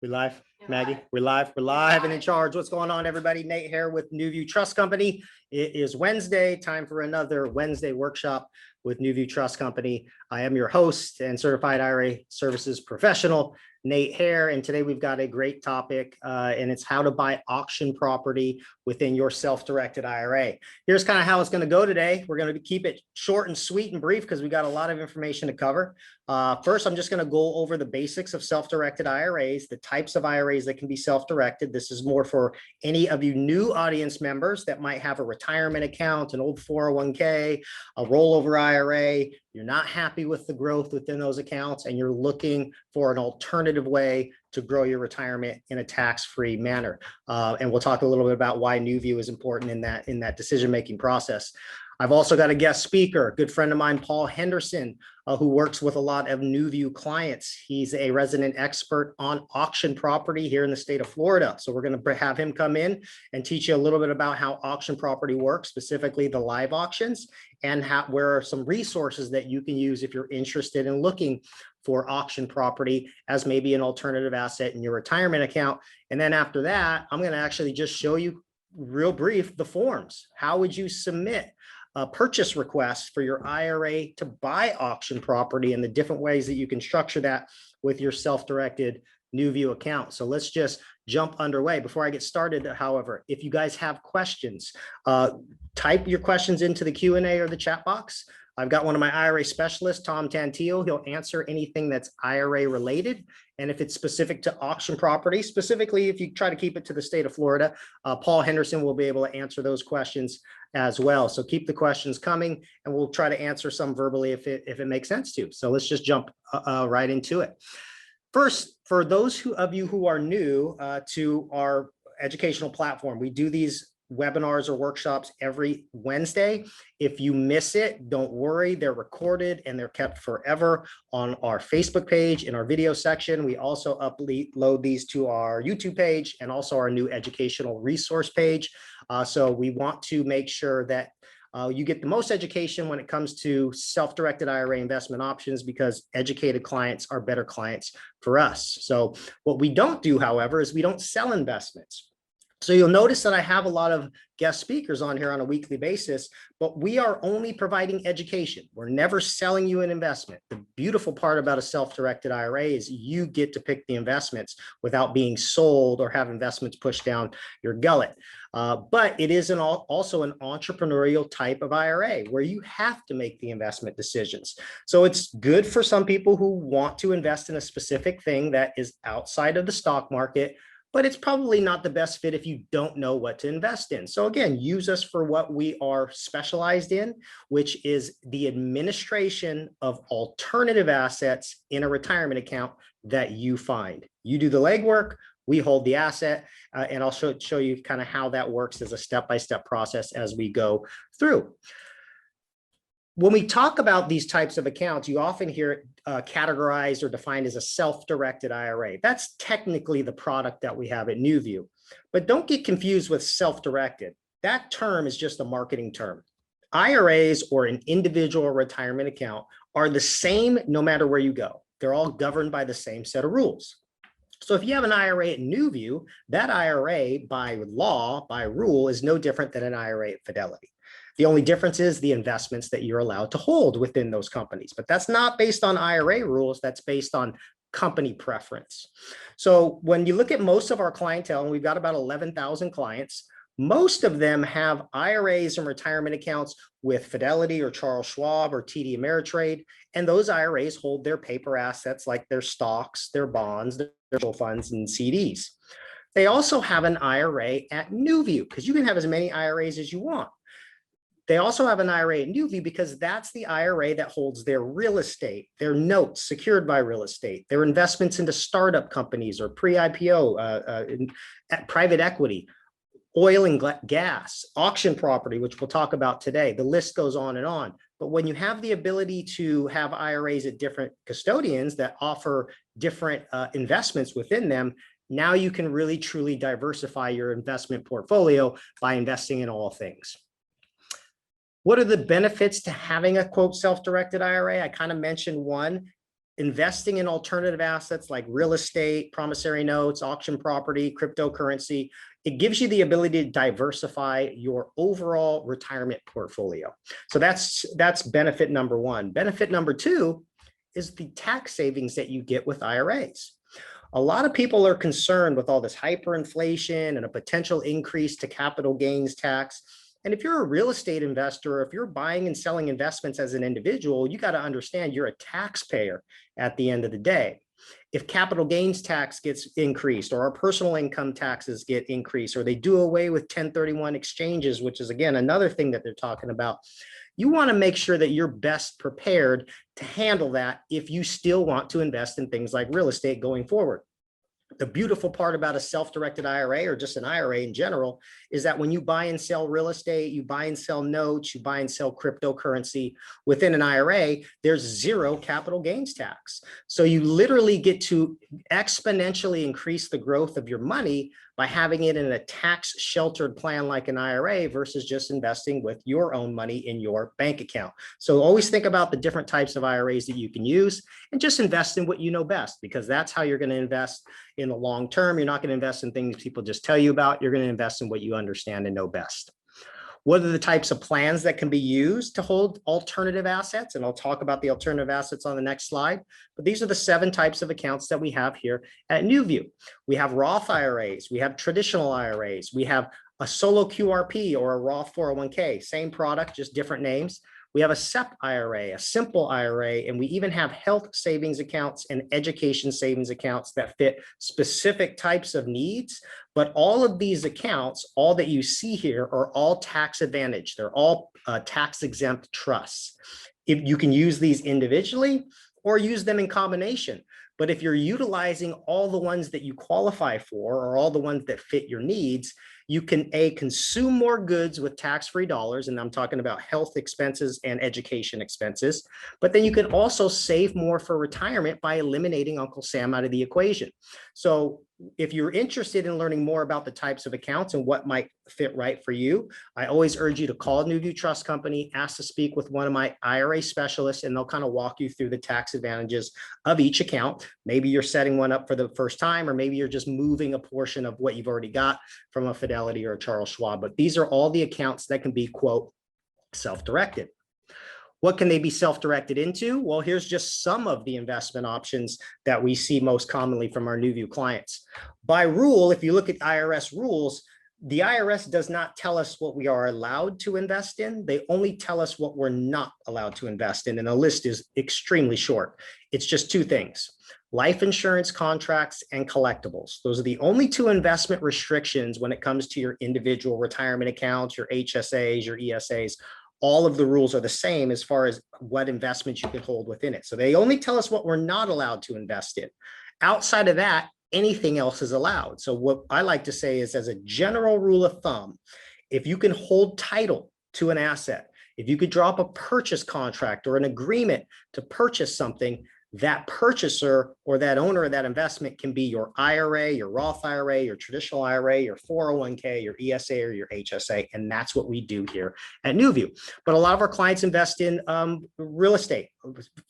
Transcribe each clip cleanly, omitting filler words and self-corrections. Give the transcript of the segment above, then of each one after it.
We live, Maggie? We're live and in charge. What's going on, everybody? Nate Hare with NuView Trust Company. It is Wednesday, time for another Wednesday workshop with NuView Trust Company. I am your host and certified IRA services professional, Nate Hare, and today we've got a great topic, and it's how to buy auction property within your self-directed IRA. Here's kind of how it's going to go today. We're going to keep it short and sweet and brief because we got a lot of information to cover. First, I'm just going to go over the basics of self-directed IRAs, the types of IRAs that can be self-directed. This is more for any of you new audience members that might have a retirement account, an old 401k, a rollover IRA. You're not happy with the growth within those accounts, and you're looking for an alternative way to grow your retirement in a tax-free manner. And we'll talk a little bit about why NuView is important in that decision-making process. I've also got a guest speaker, a good friend of mine, Paul Henderson, who works with a lot of NuView clients. He's a resident expert on auction property here in the state of Florida. So we're going to have him come in and teach you a little bit about how auction property works, specifically the live auctions, and where are some resources that you can use if you're interested in looking for auction property as maybe an alternative asset in your retirement account. And then after that, I'm going to actually just show you real brief the forms. How would you submit a purchase request for your IRA to buy auction property and the different ways that you can structure that with your self-directed NuView account. So let's just jump underway. Before I get started, however, if you guys have questions, type your questions into the Q&A or the chat box. I've got one of my IRA specialists, Tom Tantillo. He'll answer anything that's IRA related. And if it's specific to auction property, specifically, if you try to keep it to the state of Florida, Paul Henderson will be able to answer those questions as well. So keep the questions coming, and we'll try to answer some verbally if it makes sense to. So let's just jump right into it. First, for those of you who are new to our educational platform, we do these webinars or workshops every Wednesday. If you miss it, don't worry, they're recorded and they're kept forever on our Facebook page in our video section. We also upload these to our YouTube page and also our new educational resource page. So we want to make sure that you get the most education when it comes to self-directed IRA investment options, because educated clients are better clients for us. So what we don't do, however, is we don't sell investments. So you'll notice that I have a lot of guest speakers on here on a weekly basis, but we are only providing education. We're never selling you an investment. The beautiful part about a self-directed IRA is you get to pick the investments without being sold or have investments pushed down your gullet. But it is also an entrepreneurial type of IRA where you have to make the investment decisions. So it's good for some people who want to invest in a specific thing that is outside of the stock market, but it's probably not the best fit if you don't know what to invest in. So again, use us for what we are specialized in, which is the administration of alternative assets in a retirement account that you find. You do the legwork, we hold the asset, and I'll show you kind of how that works as a step-by-step process as we go through. When we talk about these types of accounts, you often hear it categorized or defined as a self-directed IRA. That's technically the product that we have at NuView. But don't get confused with self-directed. That term is just a marketing term. IRAs, or an individual retirement account, are the same no matter where you go. They're all governed by the same set of rules. So if you have an IRA at NuView, that IRA by law, by rule, is no different than an IRA at Fidelity. The only difference is the investments that you're allowed to hold within those companies. But that's not based on IRA rules. That's based on company preference. So when you look at most of our clientele, and we've got about 11,000 clients, most of them have IRAs and retirement accounts with Fidelity or Charles Schwab or TD Ameritrade. And those IRAs hold their paper assets like their stocks, their bonds, their mutual funds, and CDs. They also have an IRA at NuView, because you can have as many IRAs as you want. They also have an IRA at NuView because that's the IRA that holds their real estate, their notes secured by real estate, their investments into startup companies or pre-IPO, private equity, oil and gas, auction property, which we'll talk about today. The list goes on and on. But when you have the ability to have IRAs at different custodians that offer different investments within them, now you can really truly diversify your investment portfolio by investing in all things. What are the benefits to having a quote self-directed IRA? I kind of mentioned one. investing in alternative assets like real estate, promissory notes, auction property, cryptocurrency, it gives you the ability to diversify your overall retirement portfolio. So that's benefit number one. Benefit number two is the tax savings that you get with IRAs. A lot of people are concerned with all this hyperinflation and a potential increase to capital gains tax. And if you're a real estate investor, if you're buying and selling investments as an individual, you got to understand you're a taxpayer at the end of the day. If capital gains tax gets increased, or our personal income taxes get increased, or they do away with 1031 exchanges, which is again another thing that they're talking about, you want to make sure that you're best prepared to handle that if you still want to invest in things like real estate going forward. The beautiful part about a self-directed IRA, or just an IRA in general, is that when you buy and sell real estate, you buy and sell notes, you buy and sell cryptocurrency within an IRA, there's zero capital gains tax. So you literally get to exponentially increase the growth of your money by having it in a tax sheltered plan like an IRA versus just investing with your own money in your bank account. So always think about the different types of IRAs that you can use and just invest in what you know best, because that's how you're going to invest in the long term. You're not going to invest in things people just tell you about. You're going to invest in what you understand and know best. What are the types of plans that can be used to hold alternative assets? And I'll talk about the alternative assets on the next slide. But these are the 7 types of accounts that we have here at NuView. We have Roth IRAs, we have traditional IRAs, we have a solo QRP or a Roth 401k, same product, just different names. We have a SEP IRA, a simple IRA, and we even have health savings accounts and education savings accounts that fit specific types of needs. But all of these accounts, all that you see here, are all tax advantage. They're all tax exempt trusts. If you can use these individually or use them in combination. But if you're utilizing all the ones that you qualify for, or all the ones that fit your needs, you can consume more goods with tax-free dollars, and I'm talking about health expenses and education expenses, but then you can also save more for retirement by eliminating Uncle Sam out of the equation. So if you're interested in learning more about the types of accounts and what might fit right for you, I always urge you to call NuView Trust Company, ask to speak with one of my IRA specialists, and they'll kind of walk you through the tax advantages of each account. Maybe you're setting one up for the first time, or maybe you're just moving a portion of what you've already got from a Fidelity or a Charles Schwab. But these are all the accounts that can be, quote, self-directed. What can they be self-directed into? Well, here's just some of the investment options that we see most commonly from our NuView clients. By rule, if you look at IRS rules, the IRS does not tell us what we are allowed to invest in. They only tell us what we're not allowed to invest in. And the list is extremely short. It's just 2 things: life insurance contracts and collectibles. Those are the only 2 investment restrictions when it comes to your individual retirement accounts, your HSAs, your ESAs. All of the rules are the same as far as what investments you can hold within it. So they only tell us what we're not allowed to invest in. Outside of that, anything else is allowed. So what I like to say is, as a general rule of thumb, if you can hold title to an asset, if you could draw up a purchase contract or an agreement to purchase something, that purchaser or that owner of that investment can be your IRA, your Roth IRA, your traditional IRA, your 401k, your ESA, or your HSA. And that's what we do here at NuView. But a lot of our clients invest in real estate,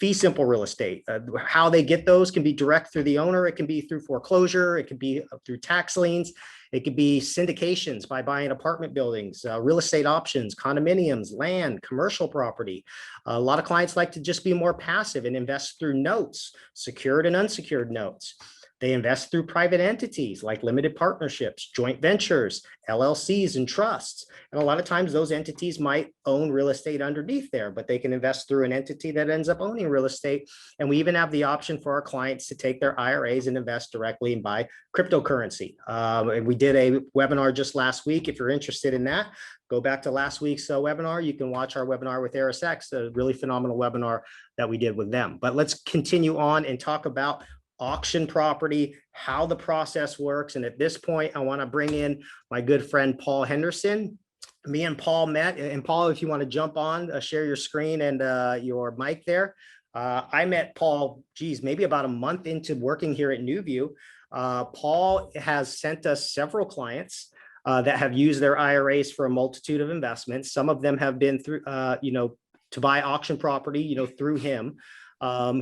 fee simple real estate. How they get those can be direct through the owner. It can be through foreclosure. It can be through tax liens. It could be syndications by buying apartment buildings, real estate options, condominiums, land, commercial property. A lot of clients like to just be more passive and invest through notes, secured and unsecured notes. They invest through private entities like limited partnerships, joint ventures, LLCs, and trusts. And a lot of times those entities might own real estate underneath there, but they can invest through an entity that ends up owning real estate. And we even have the option for our clients to take their IRAs and invest directly and buy cryptocurrency. And we did a webinar just last week. If you're interested in that, go back to last week's webinar. You can watch our webinar with RSX, a really phenomenal webinar that we did with them. But let's continue on and talk about auction property, how the process works. And at this point, I want to bring in my good friend, Paul Henderson. Me and Paul met, and Paul, if you want to jump on, share your screen and your mic there. I met Paul, geez, maybe about a month into working here at NuView. Paul has sent us several clients that have used their IRAs for a multitude of investments. Some of them have been through, to buy auction property, through him.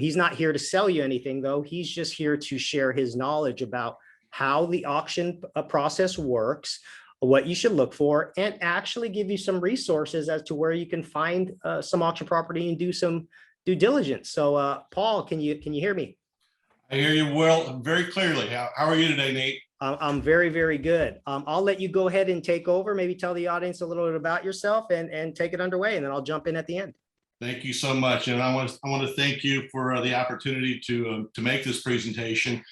He's not here to sell you anything, though. He's just here to share his knowledge about how the auction process works, what you should look for, and actually give you some resources as to where you can find some auction property and do some due diligence. So, Paul, can you hear me? I hear you well, very clearly. How are you today, Nate? I'm very, very good. I'll let you go ahead and take over, maybe tell the audience a little bit about yourself and take it underway, and then I'll jump in at the end. Thank you so much. And I want to thank you for the opportunity to make this presentation.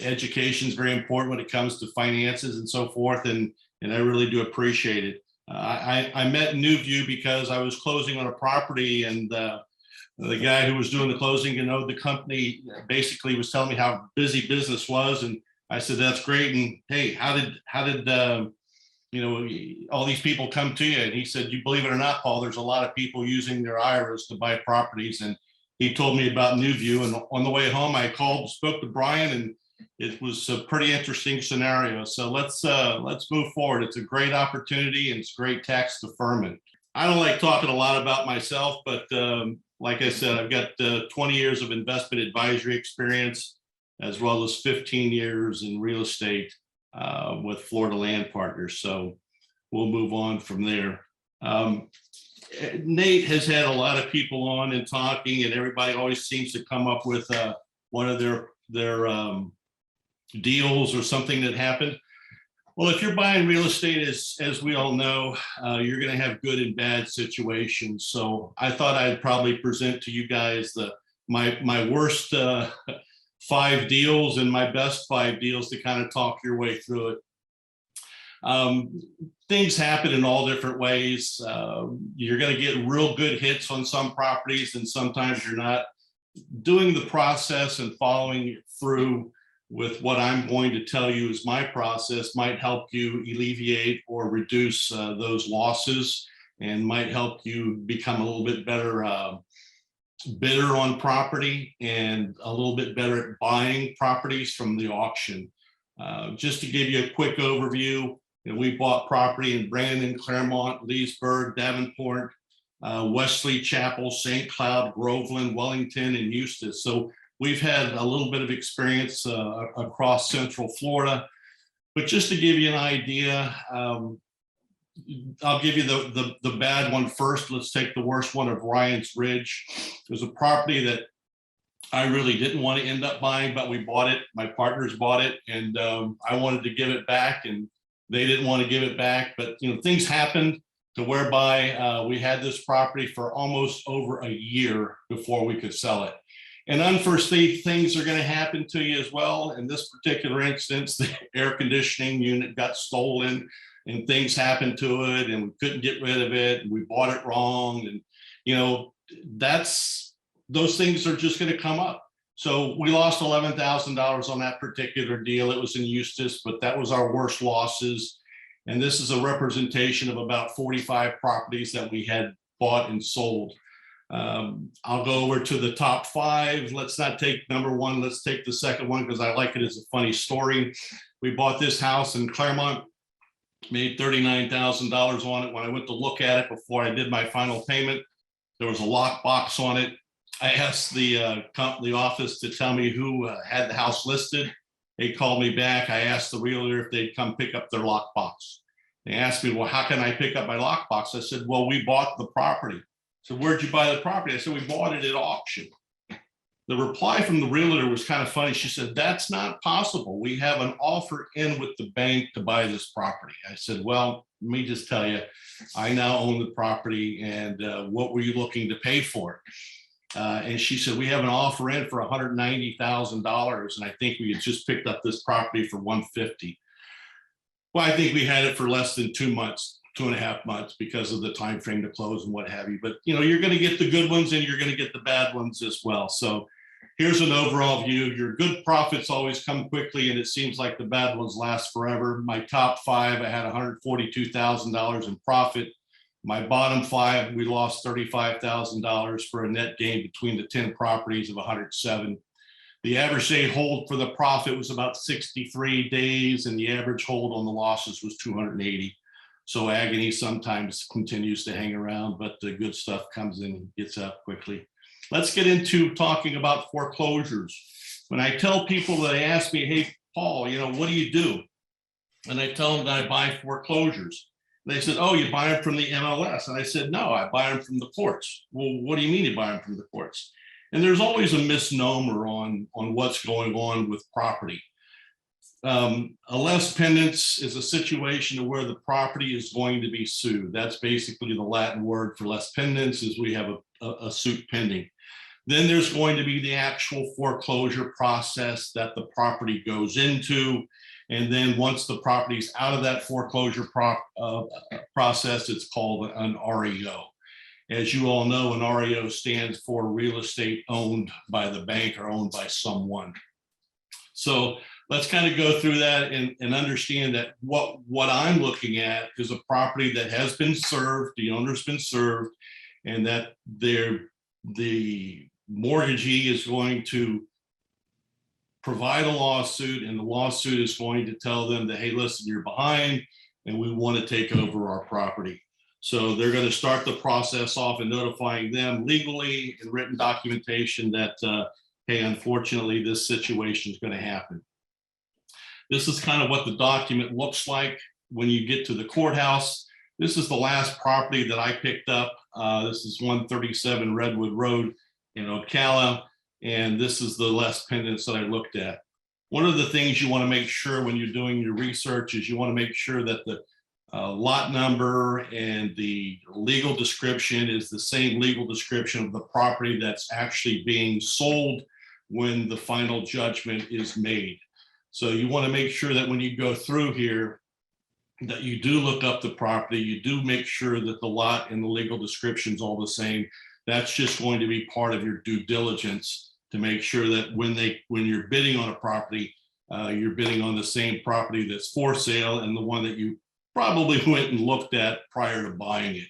Education is very important when it comes to finances and so forth, and I really do appreciate it. I met NuView because I was closing on a property, and the guy who was doing the closing, the company basically was telling me how busy business was, and I said, that's great. And hey, how did all these people come to you? And he said, you believe it or not, Paul, there's a lot of people using their IRAs to buy properties. And he told me about NuView. And on the way home, I spoke to Brian, and it was a pretty interesting scenario. So let's move forward. It's a great opportunity, and it's great tax deferment. I don't like talking a lot about myself, but like I said, I've got 20 years of investment advisory experience, as well as 15 years in real estate with Florida Land Partners. So we'll move on from there. Nate has had a lot of people on and talking, and everybody always seems to come up with one of their deals or something that happened. Well, if you're buying real estate, as we all know, you're going to have good and bad situations. So I thought I'd probably present to you guys my worst 5 deals and my best 5 deals to kind of talk your way through it. Things happen in all different ways. You're going to get real good hits on some properties, and sometimes you're not. Doing the process and following it through with what I'm going to tell you is my process might help you alleviate or reduce those losses, and might help you become a little bit better bidder on property and a little bit better at buying properties from the auction. Just to give you a quick overview, we bought property in Brandon, Claremont, Leesburg, Davenport, Wesley Chapel, St. Cloud, Groveland, Wellington, and Eustis. So we've had a little bit of experience across Central Florida. But just to give you an idea, I'll give you the bad one first. Let's take the worst one of Ryan's Ridge. It was a property that I really didn't want to end up buying, but we bought it. My partners bought it, and I wanted to give it back, and they didn't want to give it back. But things happened to whereby we had this property for almost over a year before we could sell it. And unforeseen things are going to happen to you as well. In this particular instance, the air conditioning unit got stolen, and things happened to it, and we couldn't get rid of it, and we bought it wrong. And, those things are just going to come up. So we lost $11,000 on that particular deal. It was in Eustis, but that was our worst losses. And this is a representation of about 45 properties that we had bought and sold. I'll go over to the top 5. Let's not take number 1. Let's take the second one, because I like it as a funny story. We bought this house in Claremont, made $39,000 on it. When I went to look at it before I did my final payment, there was a lockbox on it. I asked the office to tell me who had the house listed. They called me back. I asked the realtor if they'd come pick up their lockbox. They asked me, well, how can I pick up my lockbox? I said, well, we bought the property. So where'd you buy the property? I said, we bought it at auction. The reply from the realtor was kind of funny. She said, that's not possible. We have an offer in with the bank to buy this property. I said, well, let me just tell you, I now own the property, and what were you looking to pay for it? And she said, we have an offer in for $190,000. And I think we had just picked up this property for $150,000. Well, I think we had it for less than 2 months, 2.5 months, because of the time frame to close and what have you. But you're going to get the good ones, and you're going to get the bad ones as well. So here's an overall view. Your good profits always come quickly, and it seems like the bad ones last forever. My top 5, I had $142,000 in profit. My bottom 5, we lost $35,000 for a net gain between the 10 properties of 107. The average day hold for the profit was about 63 days, and the average hold on the losses was 280. So agony sometimes continues to hang around, but the good stuff comes in and gets out quickly. Let's get into talking about foreclosures. When I tell people that they ask me, hey, Paul, what do you do? And I tell them that I buy foreclosures. They said, oh, you buy them from the MLS. And I said, no, I buy them from the courts. Well, what do you mean you buy them from the courts? And there's always a misnomer on what's going on with property. A les pendens is a situation where the property is going to be sued. That's basically the Latin word for les pendens, is we have a suit pending. Then there's going to be the actual foreclosure process that the property goes into. And then once the property's out of that foreclosure process, it's called an REO. As you all know, an REO stands for real estate owned by the bank or owned by someone. So let's kind of go through that and understand that what I'm looking at is a property that has been served, the owner's been served, and that the mortgagee is going to provide a lawsuit, and the lawsuit is going to tell them that, hey, listen, you're behind and we want to take over our property. So they're going to start the process off and notifying them legally in written documentation that, hey, unfortunately, this situation is going to happen. This is kind of what the document looks like when you get to the courthouse. This is the last property that I picked up. This is 137 Redwood Road in Ocala. And this is the les pendens that I looked at. One of the things you want to make sure when you're doing your research is you want to make sure that the lot number and the legal description is the same legal description of the property that's actually being sold when the final judgment is made. So you want to make sure that when you go through here, that you do look up the property, you do make sure that the lot and the legal description is all the same. That's just going to be part of your due diligence to make sure that when you're bidding on a property, you're bidding on the same property that's for sale and the one that you probably went and looked at prior to buying it.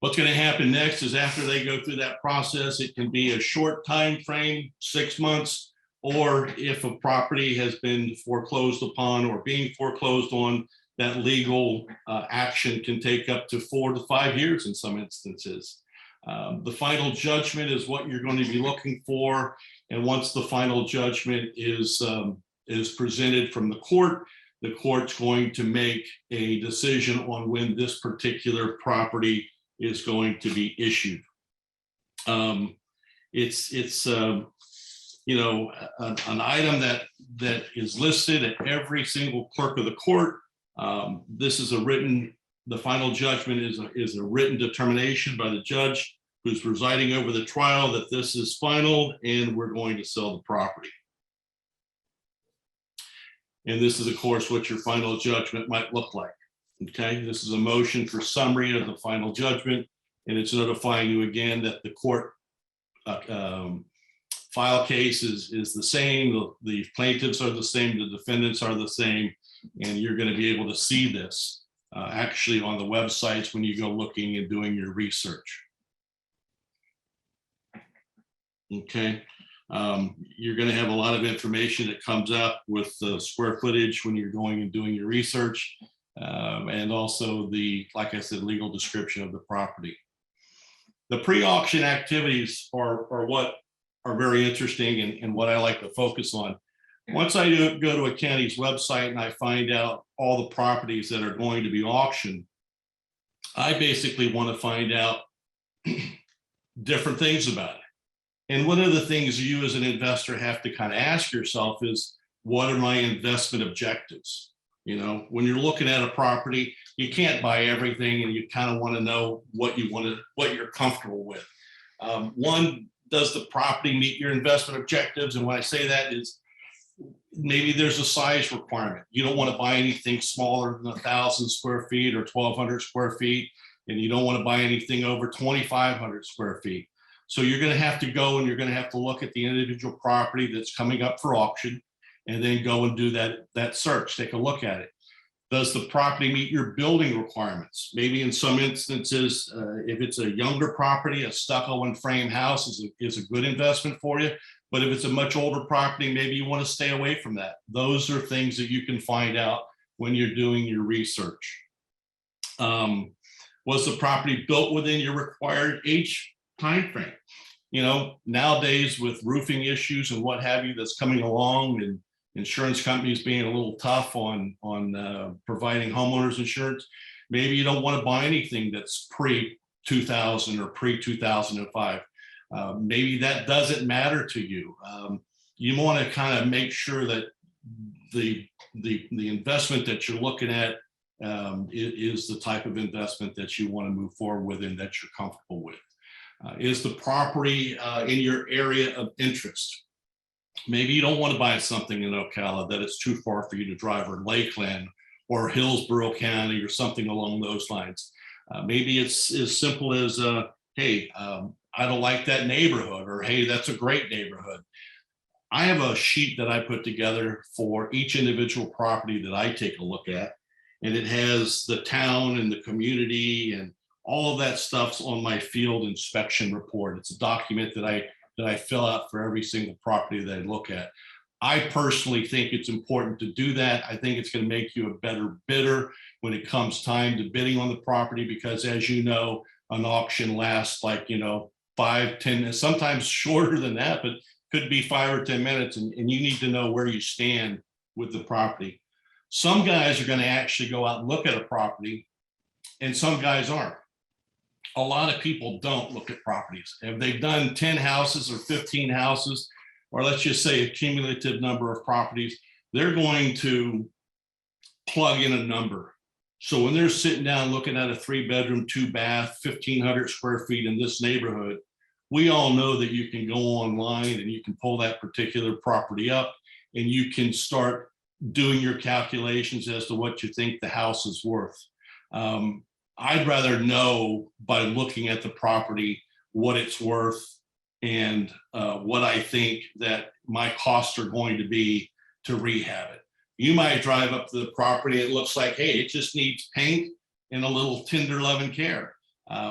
What's going to happen next is after they go through that process, it can be a short time frame, 6 months, or if a property has been foreclosed upon or being foreclosed on, that legal action can take up to 4 to 5 years in some instances. The final judgment is what you're going to be looking for. And once the final judgment is presented from the court's going to make a decision on when this particular property is going to be issued. It's an item that is listed at every single clerk of the court. This is the final judgment is a written determination by the judge who's presiding over the trial that this is final and we're going to sell the property. And this is, of course, what your final judgment might look like. Okay, this is a motion for summary of the final judgment, and it's notifying you again that the court file case is the same, the plaintiffs are the same, the defendants are the same, and you're going to be able to see this actually on the websites when you go looking and doing your research. Okay, you're going to have a lot of information that comes up with the square footage when you're going and doing your research, and also like I said, legal description of the property. The pre-auction activities are what are very interesting and what I like to focus on. Once I go to a county's website and I find out all the properties that are going to be auctioned, I basically want to find out different things about it. And one of the things you as an investor have to kind of ask yourself is, what are my investment objectives? When you're looking at a property, you can't buy everything, and you kind of want to know what you're comfortable with. One, does the property meet your investment objectives? And when I say that is, maybe there's a size requirement. You don't want to buy anything smaller than 1,000 square feet or 1,200 square feet, and you don't want to buy anything over 2,500 square feet. So you're going to have to go and you're going to have to look at the individual property that's coming up for auction, and then go and do that search, take a look at it. Does the property meet your building requirements? Maybe in some instances, if it's a younger property, a stucco and frame house is a good investment for you. But if it's a much older property, maybe you want to stay away from that. Those are things that you can find out when you're doing your research. Was the property built within your required age time frame? You know, nowadays with roofing issues and what have you that's coming along, and insurance companies being a little tough on providing homeowners insurance, maybe you don't want to buy anything that's pre-2000 or pre-2005. Maybe that doesn't matter to you. You want to kind of make sure that the investment that you're looking at is the type of investment that you want to move forward with and that you're comfortable with. Is the property in your area of interest? Maybe you don't want to buy something in Ocala that it's too far for you to drive, or Lakeland or Hillsborough County or something along those lines. Maybe it's as simple as, hey, I don't like that neighborhood, or hey, that's a great neighborhood. I have a sheet that I put together for each individual property that I take a look at, and it has the town and the community and all of that stuff's on my field inspection report. It's a document that I fill out for every single property that I look at. I personally think it's important to do that. I think it's going to make you a better bidder when it comes time to bidding on the property, because as you know, an auction lasts like, 5, 10, sometimes shorter than that, but could be 5 or 10 minutes. And you need to know where you stand with the property. Some guys are going to actually go out and look at a property, and some guys aren't. A lot of people don't look at properties. If they've done 10 houses or 15 houses, or let's just say a cumulative number of properties, they're going to plug in a number. So when they're sitting down looking at a 3-bedroom, 2-bath, 1,500 square feet in this neighborhood, we all know that you can go online and you can pull that particular property up and you can start doing your calculations as to what you think the house is worth. I'd rather know by looking at the property what it's worth and what I think that my costs are going to be to rehab it. You might drive up to the property, it looks like, hey, it just needs paint and a little tender love and care.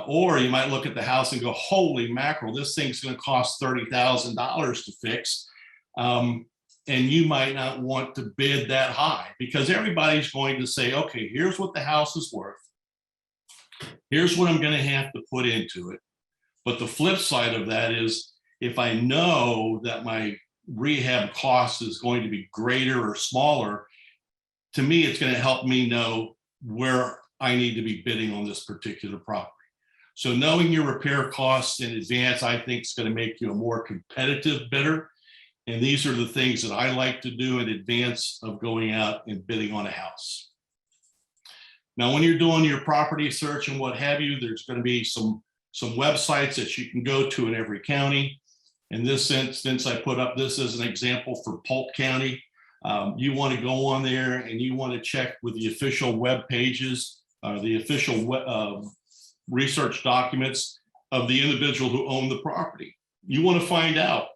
Or you might look at the house and go, holy mackerel, this thing's going to cost $30,000 to fix. And you might not want to bid that high, because everybody's going to say, okay, here's what the house is worth. Here's what I'm going to have to put into it. But the flip side of that is, if I know that my rehab cost is going to be greater or smaller, to me, it's going to help me know where I need to be bidding on this particular property. So knowing your repair costs in advance, I think is going to make you a more competitive bidder. And these are the things that I like to do in advance of going out and bidding on a house. Now, when you're doing your property search and what have you, there's going to be some websites that you can go to in every county. In this instance, I put up this as an example for Polk County. You want to go on there and you want to check with the official web pages, the official research documents of the individual who owned the property. You want to find out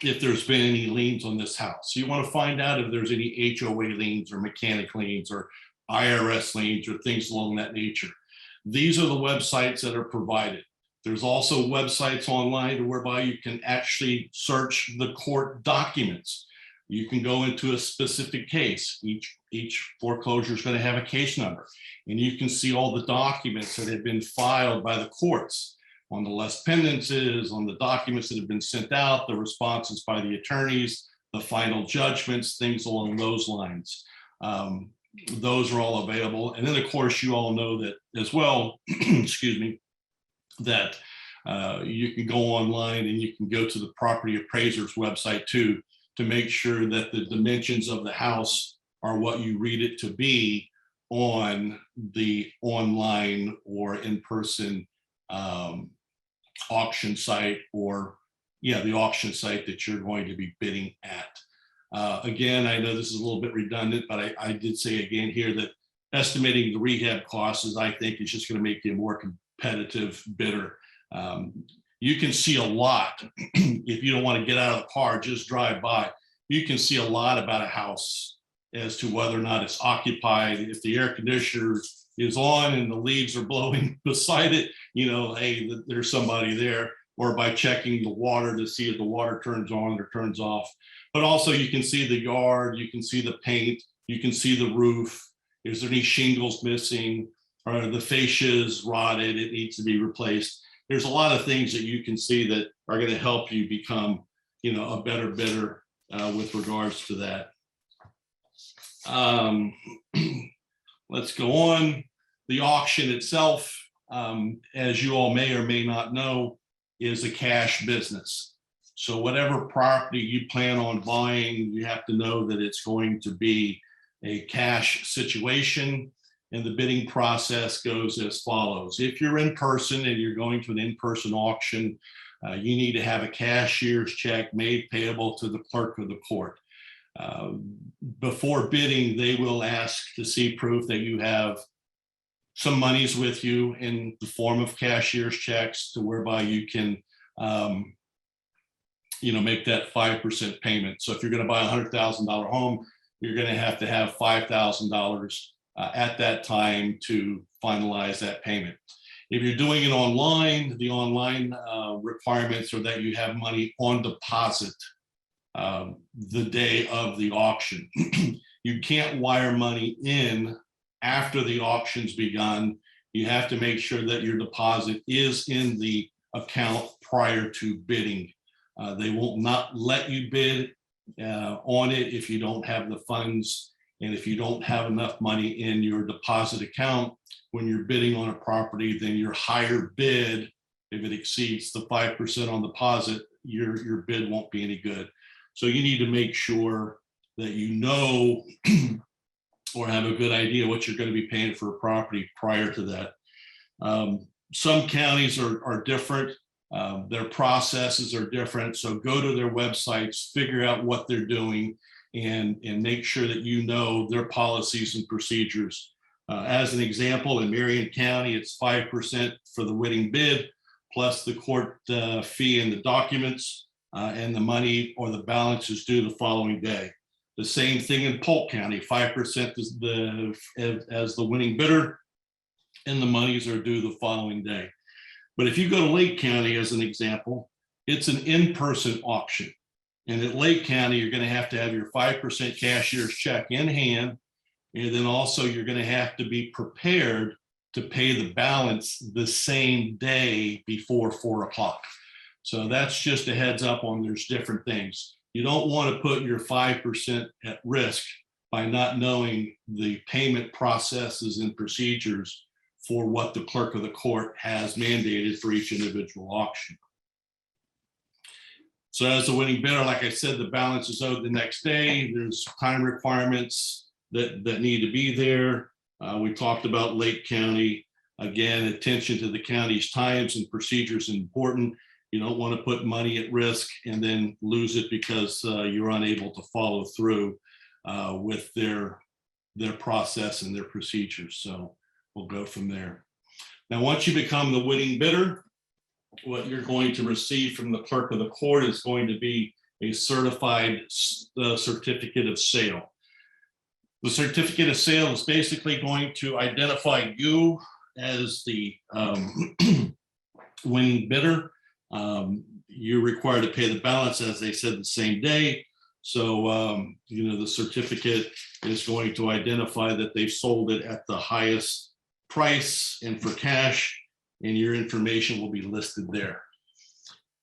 if there's been any liens on this house. You want to find out if there's any HOA liens or mechanic liens or IRS liens or things along that nature. These are the websites that are provided. There's also websites online whereby you can actually search the court documents. You can go into a specific case. Each foreclosure is going to have a case number, and you can see all the documents that have been filed by the courts on the less penances, on the documents that have been sent out, the responses by the attorneys, the final judgments, things along those lines. Those are all available. And then, of course, you all know that as well, excuse me, that you can go online and you can go to the property appraiser's website too, to make sure that the dimensions of the house are what you read it to be on the online or in-person auction site, or the auction site that you're going to be bidding at. Again, I know this is a little bit redundant, but I did say again here that estimating the rehab costs I think is just going to make you a more competitive bidder. You can see a lot if you don't want to get out of the car, just drive by. You can see a lot about a house as to whether or not it's occupied. If the air conditioner is on and the leaves are blowing beside it, hey, there's somebody there. Or by checking the water to see if the water turns on or turns off. But also you can see the yard, you can see the paint, You can see the roof. Is there any shingles missing? Are the fascias rotted? It needs to be replaced. There's a lot of things that you can see that are going to help you become, a better bidder with regards to that. Let's go on. The auction itself, as you all may or may not know, is a cash business. So whatever property you plan on buying, you have to know that it's going to be a cash situation. And the bidding process goes as follows. If you're in person and you're going to an in-person auction, you need to have a cashier's check made payable to the clerk of the court. Before bidding, they will ask to see proof that you have some monies with you in the form of cashier's checks, to whereby you can, make that 5% payment. So if you're going to buy a $100,000 home, you're going to have $5,000 at that time to finalize that payment. If you're doing it online, the online requirements are that you have money on deposit the day of the auction. You can't wire money in after the auction's begun. You have to make sure that your deposit is in the account prior to bidding. They will not let you bid on it if you don't have the funds, and if you don't have enough money in your deposit account when you're bidding on a property, then your higher bid, if it exceeds the 5% on deposit, your bid won't be any good. So you need to make sure that you know or have a good idea what you're going to be paying for a property prior to that. Some counties are different. Their processes are different. So go to their websites, figure out what they're doing, and make sure that you know their policies and procedures. As an example, in Marion County, it's 5% for the winning bid, plus the court fee and the documents, and the money or the balance is due the following day. The same thing in Polk County, 5% is as the winning bidder, and the monies are due the following day. But if you go to Lake County, as an example, it's an in-person auction. And at Lake County, you're going to have your 5% cashier's check in hand. And then also you're going to have to be prepared to pay the balance the same day before 4 o'clock. So that's just a heads up on there's different things. You don't want to put your 5% at risk by not knowing the payment processes and procedures for what the clerk of the court has mandated for each individual auction. So as the winning bidder, like I said, the balance is owed the next day. There's time requirements that need to be there. We talked about Lake County. Again, attention to the county's times and procedures is important. You don't want to put money at risk and then lose it because you're unable to follow through with their process and their procedures. So we'll go from there. Now, once you become the winning bidder, what you're going to receive from the clerk of the court is going to be a certified certificate of sale. The certificate of sale is basically going to identify you as the winning bidder. You're required to pay the balance, as they said, the same day. So, the certificate is going to identify that they've sold it at the highest price and for cash, and your information will be listed there.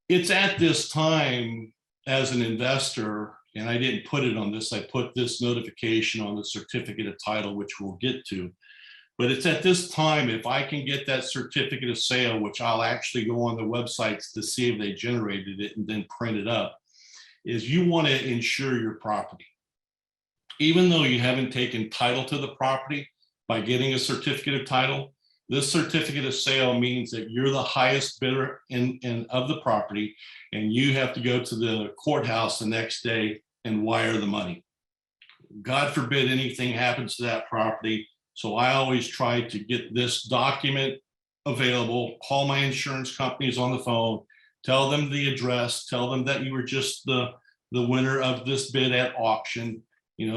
It's at this time, as an investor, and I didn't put it on this, I put this notification on the certificate of title, which we'll get to. But it's at this time, if I can get that certificate of sale, which I'll actually go on the websites to see if they generated it and then print it up, is you want to insure your property. Even though you haven't taken title to the property by getting a certificate of title, this certificate of sale means that you're the highest bidder of the property, and you have to go to the courthouse the next day and wire the money. God forbid anything happens to that property. So I always try to get this document available, call my insurance companies on the phone, tell them the address, tell them that you were just the winner of this bid at auction.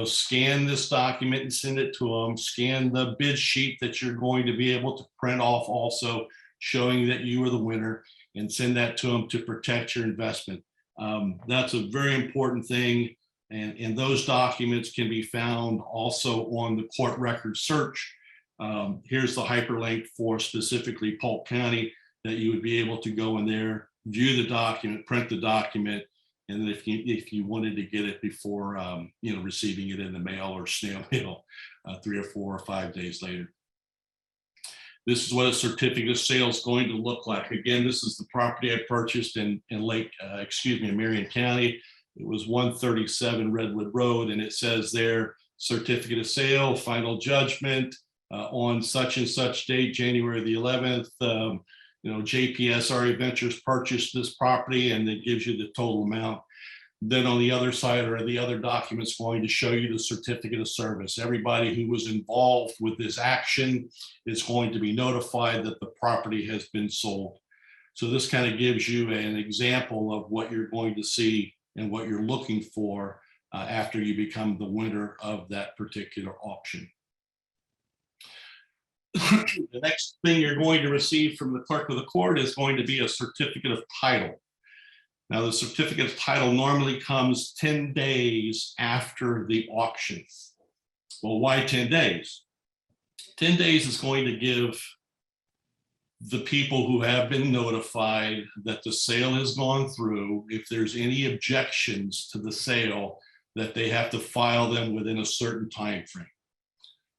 Scan this document and send it to them. Scan the bid sheet that you're going to be able to print off also, showing that you were the winner, and send that to them to protect your investment. That's a very important thing. And those documents can be found also on the court record search. Here's the hyperlink for specifically Polk County that you would be able to go in there, view the document, print the document, and then if you wanted to get it before receiving it in the mail or snail mail 3 or 4 or 5 days later. This is what a certificate of sale is going to look like. Again, this is the property I purchased in Marion County. It was 137 Redwood Road, and it says there, certificate of sale, final judgment on such and such date, January the 11th. JPSRA Ventures purchased this property, and it gives you the total amount. Then on the other side are the other documents going to show you the certificate of service. Everybody who was involved with this action is going to be notified that the property has been sold. So this kind of gives you an example of what you're going to see and what you're looking for after you become the winner of that particular auction. The next thing you're going to receive from the clerk of the court is going to be a certificate of title. Now, the certificate of title normally comes 10 days after the auction. Well, why 10 days? 10 days is going to give the people who have been notified that the sale has gone through, if there's any objections to the sale, that they have to file them within a certain time frame.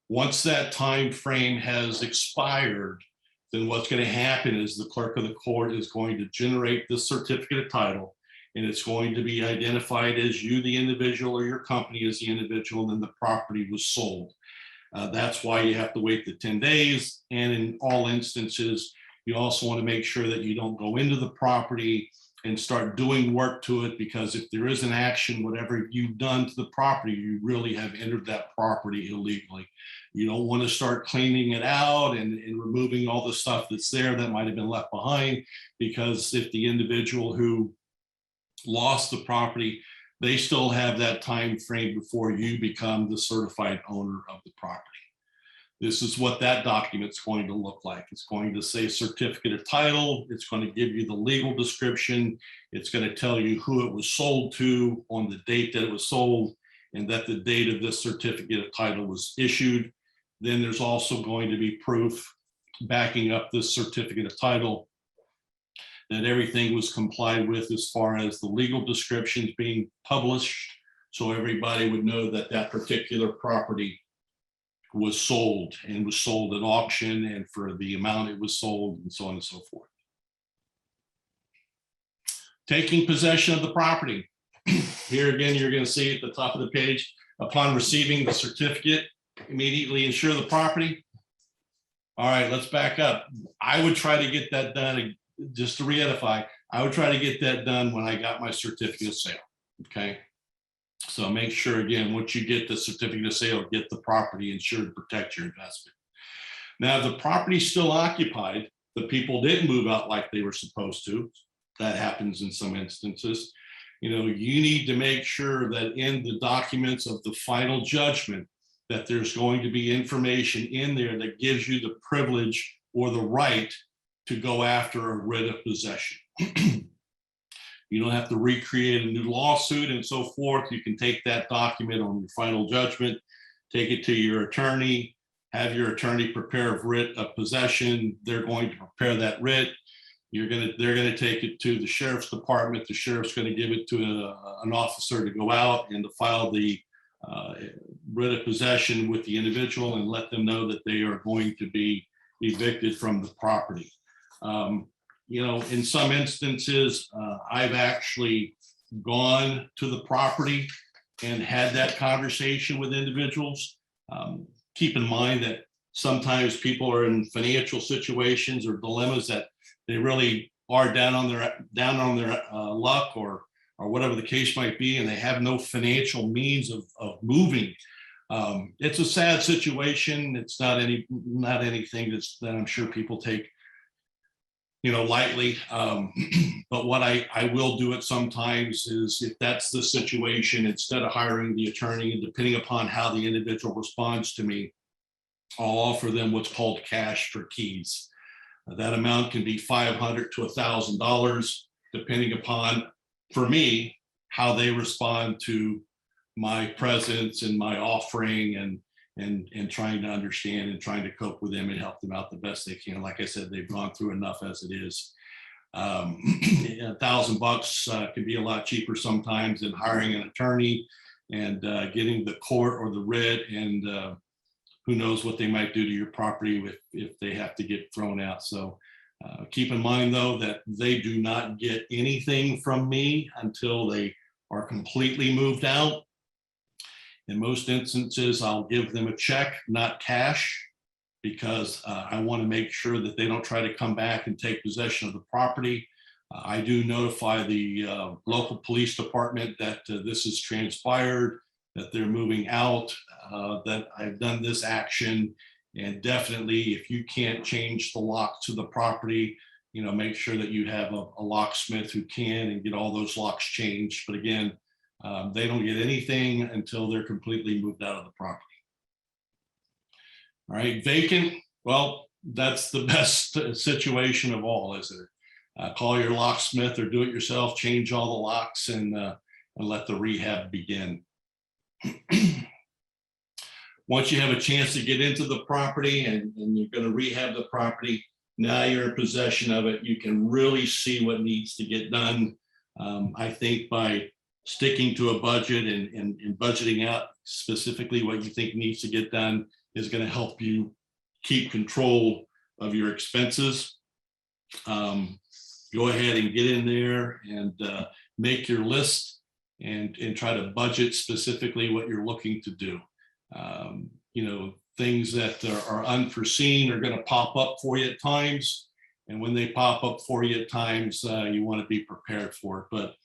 Once that time frame has expired, then what's going to happen is the clerk of the court is going to generate the certificate of title, and it's going to be identified as you, the individual, or your company as the individual, and then the property was sold. That's why you have to wait the 10 days. And in all instances, you also want to make sure that you don't go into the property and start doing work to it, because if there is an action, whatever you've done to the property, you really have entered that property illegally. You don't want to start cleaning it out and removing all the stuff that's there that might have been left behind, because if the individual who lost the property, they still have that time frame before you become the certified owner of the property. This is what that document's going to look like. It's going to say certificate of title. It's going to give you the legal description. It's going to tell you who it was sold to on the date that it was sold, and that the date of this certificate of title was issued. Then there's also going to be proof backing up this certificate of title that everything was complied with as far as the legal descriptions being published, so everybody would know that that particular property was sold, and was sold at auction, and for the amount it was sold, and so on and so forth. Taking possession of the property. Here again, you're going to see at the top of the page, upon receiving the certificate, immediately insure the property. All right, let's back up. I would try to get that done, just to re-edify, I would try to get that done when I got my certificate of sale, okay? So make sure, again, once you get the certificate of sale, get the property insured to protect your investment. Now, if the property's still occupied, the people didn't move out like they were supposed to. That happens in some instances. You need to make sure that in the documents of the final judgment, that there's going to be information in there that gives you the privilege or the right to go after a writ of possession. You don't have to recreate a new lawsuit and so forth. You can take that document on your final judgment, take it to your attorney, have your attorney prepare a writ of possession. They're going to prepare that writ. They're going to take it to the sheriff's department. The sheriff's going to give it to an officer to go out and to file the writ of possession with the individual and let them know that they are going to be evicted from the property. In some instances, I've actually gone to the property and had that conversation with individuals. Keep in mind that sometimes people are in financial situations or dilemmas that they really are down on their luck or whatever the case might be, and they have no financial means of moving. It's a sad situation. It's not anything that I'm sure people take lightly. But what I will do it sometimes is, if that's the situation, instead of hiring the attorney, and depending upon how the individual responds to me, I'll offer them what's called cash for keys. That amount can be $500 to $1,000, depending upon, for me, how they respond to my presence and my offering and trying to understand and trying to cope with them and help them out the best they can. Like I said, they've gone through enough as it is. $1,000 can be a lot cheaper sometimes than hiring an attorney and getting the court or the writ, and who knows what they might do to your property if they have to get thrown out. So keep in mind, though, that they do not get anything from me until they are completely moved out. In most instances, I'll give them a check, not cash, because I want to make sure that they don't try to come back and take possession of the property. I do notify the local police department that this has transpired, that they're moving out, that I've done this action. And definitely, if you can't change the lock to the property, make sure that you have a locksmith who can and get all those locks changed. But again, they don't get anything until they're completely moved out of the property. All right, vacant. Well, that's the best situation of all, isn't it? Call your locksmith or do it yourself, change all the locks, and let the rehab begin. Once you have a chance to get into the property and you're going to rehab the property, now you're in possession of it. You can really see what needs to get done. I think by sticking to a budget and budgeting out specifically what you think needs to get done is going to help you keep control of your expenses. Go ahead and get in there and make your list and try to budget specifically what you're looking to do. Things that are unforeseen are going to pop up for you at times. And when they pop up for you at times, you want to be prepared for it. But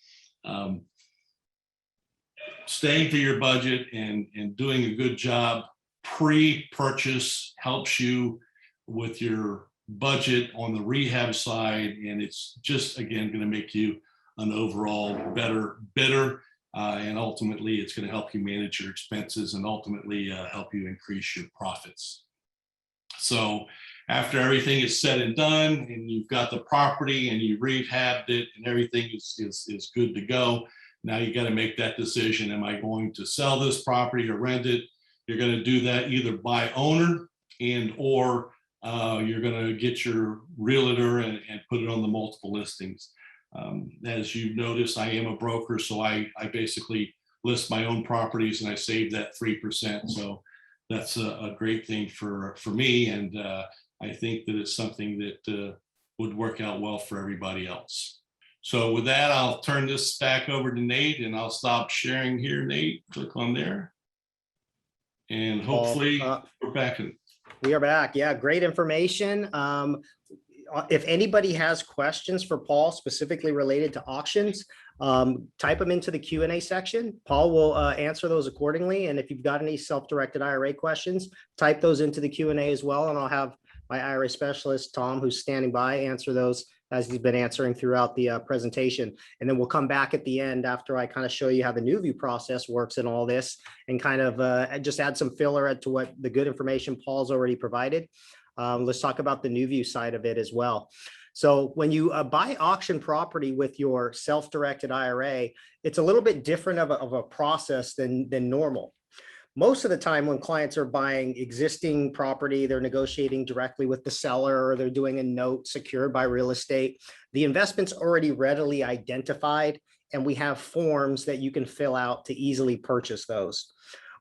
staying to your budget and doing a good job pre-purchase helps you with your budget on the rehab side. And it's just, again, going to make you an overall better bidder. And ultimately, it's going to help you manage your expenses and ultimately help you increase your profits. So after everything is said and done and you've got the property and you rehabbed it and everything is good to go, now you got to make that decision. Am I going to sell this property or rent it? You're going to do that either by owner and or you're going to get your realtor and put it on the multiple listings. As you notice, I am a broker, so I basically list my own properties and I save that 3%. So that's a great thing for me. And I think that it's something that would work out well for everybody else. So with that, I'll turn this back over to Nate and I'll stop sharing here. Nate, click on there. And hopefully we're back. We are back. Yeah, great information. If anybody has questions for Paul specifically related to auctions, type them into the Q&A section. Paul will answer those accordingly. And if you've got any self-directed IRA questions, type those into the Q&A as well. And I'll have my IRA specialist, Tom, who's standing by, answer those as he's been answering throughout the presentation. And then we'll come back at the end after I kind of show you how the NuView process works in all this and kind of just add some filler to what the good information Paul's already provided. Let's talk about the NuView side of it as well. So when you buy auction property with your self-directed IRA, it's a little bit different of a process than normal. Most of the time when clients are buying existing property, they're negotiating directly with the seller or they're doing a note secured by real estate. The investment's already readily identified and we have forms that you can fill out to easily purchase those.